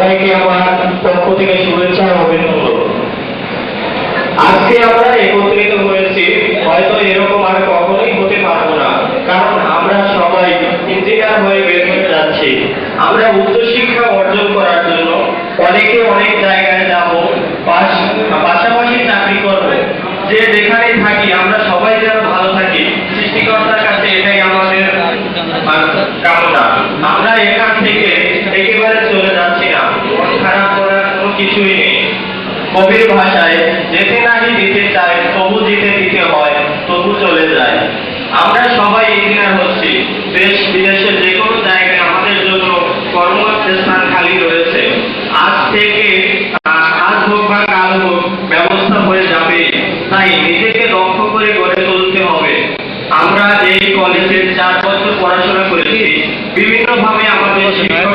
সবাইকে আমার পক্ষ থেকে শুভেচ্ছা ও অভিনন্দন। আজকে আমরা একত্রিত হয়েছি, হয়তো এরকম আর কখনোই হতে পারবো না, কারণ আমরা সবাই ইঞ্জিনিয়ার হয়ে বের হয়ে যাচ্ছি। আমরা উচ্চশিক্ষা অর্জন করার জন্য অনেকে অনেক জায়গায় যাব, পাশাপাশি চাকরি করব। যে যেখানে থাকি আমরা সবাই যেন ভালো থাকি, সৃষ্টিকর্তার কাছে এটাই আমাদের কামনা। আমরা এখান থেকে একেবারে চলে যাচ্ছি না, মন খারাপ করার কোনো কিছুই নেই। কবির ভাষায় যেতে নাহি দিতে চায়, তবু দিতে দিতে হয়, তবু চলে যায়। আমরা সবাই ইঞ্জিনিয়ার হচ্ছি, দেশ বিদেশে যে কোনো জায়গায় আমাদের জন্য কর্মস্থান খালি রয়েছে। আজ থেকে আজ হোক বা কাল হোক ব্যবস্থা হয়ে যাবে, তাই নিজেকে দক্ষ করে গড়ে তুলতে হবে। আমরা এই কলেজে 4 বছর পড়াশোনা করেছি, বিভিন্নভাবে আমাদের শিক্ষক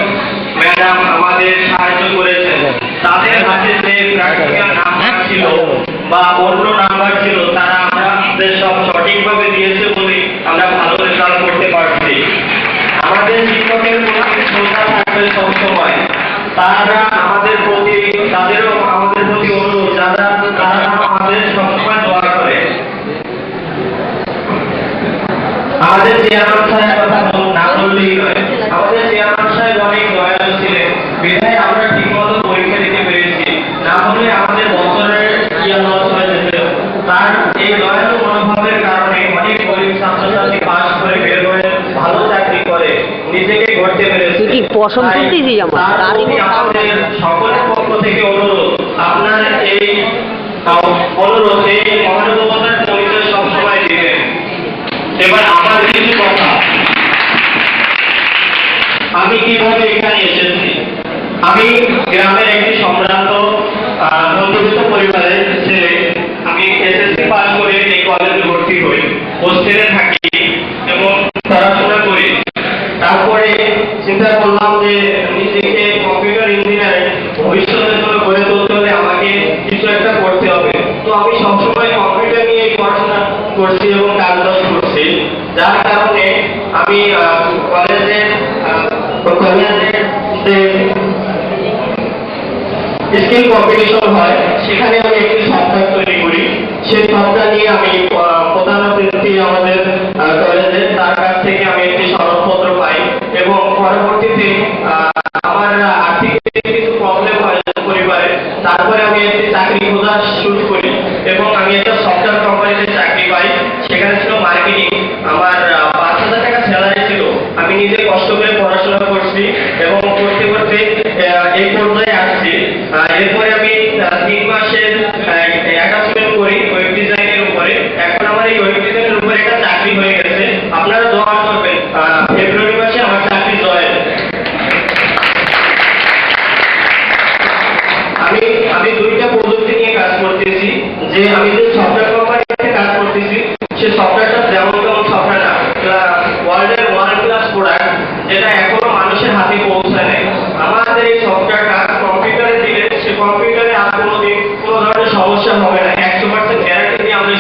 ম্যাডাম আমাদের সাহায্য করেছেন। তাদের হাতে যে প্র্যাকটিক্যাল নাম্বার ছিল বা অন্য নাম্বার ছিল, তারা আমাদের সব সঠিকভাবে দিয়েছে বলে আমরা ভালো রেজাল্ট করতে পারছি। আমাদের শিক্ষকের প্রতি শ্রদ্ধা থাকবে সবসময়। তারা আমাদের প্রতি, তাদেরও আমাদের প্রতি অনুরোধ, তারা আমাদের সবসময় দোয়া করে। আমাদের চেয়ারম্যান সাহেব কথা না বললেই নয়, আমাদের চেয়ারম্যান সাহেব অনেক দয়ালু ছিলেন, বিধায় আমরা ঠিকমতো পরীক্ষা দিতে পেরেছি। না হলে আমাদের বছরের লস হয়ে যেত। তার এই দয়ালু মনোভাবের কারণে অনেক গরিব ছাত্রছাত্রী পাস করে বের হয়ে ভালো চাকরি করে নিজেকে গড়তে পেরেছে। আমাদের সকলের পক্ষ থেকে অনুরোধ, আপনার এই অনুরোধ এই মহানুভবতার পরিচয় সবসময় দিবেন। এবার আমার কিছু কথা, আমি কিভাবে এখানে এসেছি। আমি গ্রামের একটি সম্ভ্রান্ত মধ্যবিত্ত পরিবারের ছেলে। আমি এসএসসি পাস করে এই কলেজে ভর্তি হই, হোস্টেলে থাকি এবং পড়াশোনা করি। তারপরে চিন্তা করলাম যে নিজেকে কম্পিউটার ইঞ্জিনিয়ার ভবিষ্যতের জন্য গড়ে তুলতে হলে আমাকে কিছু একটা করতে হবে। তো আমি সবসময় কম্পিউটার নিয়ে পড়াশোনা করছি এবং কাজ করছি, যার কারণে আমি কলেজে যে স্কিল কম্পিটিশন হয়, সেখানে আমি একটি সফটওয়্যার তৈরি করি। সেই সফটওয়্যার নিয়ে আমি প্রধানমন্ত্রী আমাদের কলেজে, তার কাছ থেকে আমি একটি সনদপত্র পাই এবং পরবর্তীতে আমার আর্থিক কিছু প্রবলেম হয় পরিবারে। তারপরে আমি একটি চাকরি খোঁজা শুরু করি এবং আমি একটা সফটওয়্যার কোম্পানিতে চাকরি পাই। সেখানে ছিল মার্কেটিং। আমার 5,000 টাকা স্যালারি ছিল। আমি নিজে কষ্ট করে পড়াশোনা করছি এবং করতে করতে এই পর্যায়ে আসছি। এরপরে আমি 3 মাসের অ্যাটাচমেন্ট করি ওয়েব ডিজাইনের উপরে। এখন আমার এই ওয়েব ডিজাইনের উপরে একটা চাকরি হয়ে গেছে। আপনারা দোয়া করবেন, ফেব্রুয়ারি মাসে আমার চাকরি জয়েন। আমি 2টা প্রযুক্তি নিয়ে কাজ করতেছি। যে আমি যে সফটওয়্যার কোম্পানিতে কাজ করতেছি, সে সফটওয়্যারটা যেমন তেমন সফটওয়্যার না, ওয়ার্ল্ডের ওয়ার্ল্ড ক্লাস প্রোডাক্ট, যেটা এখনো মানুষের হাতে পৌঁছায় নাই। আমাদের এই সফটওয়্যারটা কম্পিউটারে দিলে সে কম্পিউটারে আর কোনোদিন কোনো ধরনের সমস্যা হবে না। 100% গ্যারান্টি দিয়ে আমরা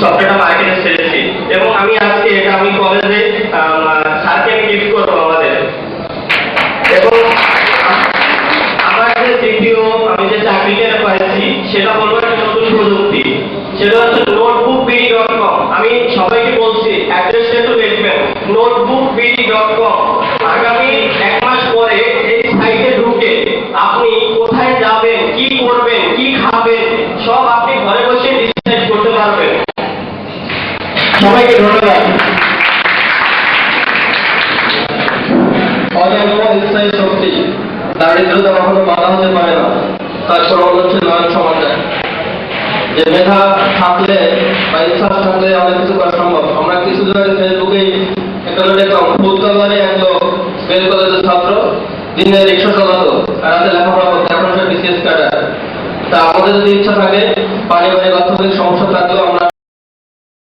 সফটওয়্যারটা মার্কেটে ছেড়েছি এবং আমি আজকে এটা আমি কলেজে স্যারকে গিফট করবো আমাদের। এবং আমার যে দ্বিতীয় আমি যে চাকরিটা পাইছি, সেটা হলো একটা নতুন প্রযুক্তি, সেটা হচ্ছে notebookbd.com। আমি সবাইকে বলছি অ্যাড্রেসটা একটু লিখবেন, notebookbd.com। আগামী 1 মাস পরে এই সাইটে ঢুকে আপনি কোথায় যাবেন, কি করবেন, কি খাবেন, সব আপনি ঘরে বসে ডিসাইড করতে পারবেন। সবাইকে ধন্যবাদ। অজন্ম ইচ্ছাই শক্তি, দারিদ্রতা কখনো বাধা হতে পারে না। তার প্রমাণ হচ্ছে নয়ন সমাজে, যে মেধা থাকলে বা ইচ্ছা থাকলে অনেক কিছু করা সম্ভব। আমরা কিছুদিন আগে ফেসবুকে একটা দেখলাম, ফুটবলারে এক লোক বেল কলেজের ছাত্র, দিনে রিক্সা চালাতো, রাতে লেখাপড়া করতো, এখন সে বিসিএস ক্যাডার। তা আমাদের যদি ইচ্ছা থাকে, পারিবারিক অর্থনৈতিক সমস্যা থাকলেও আমরা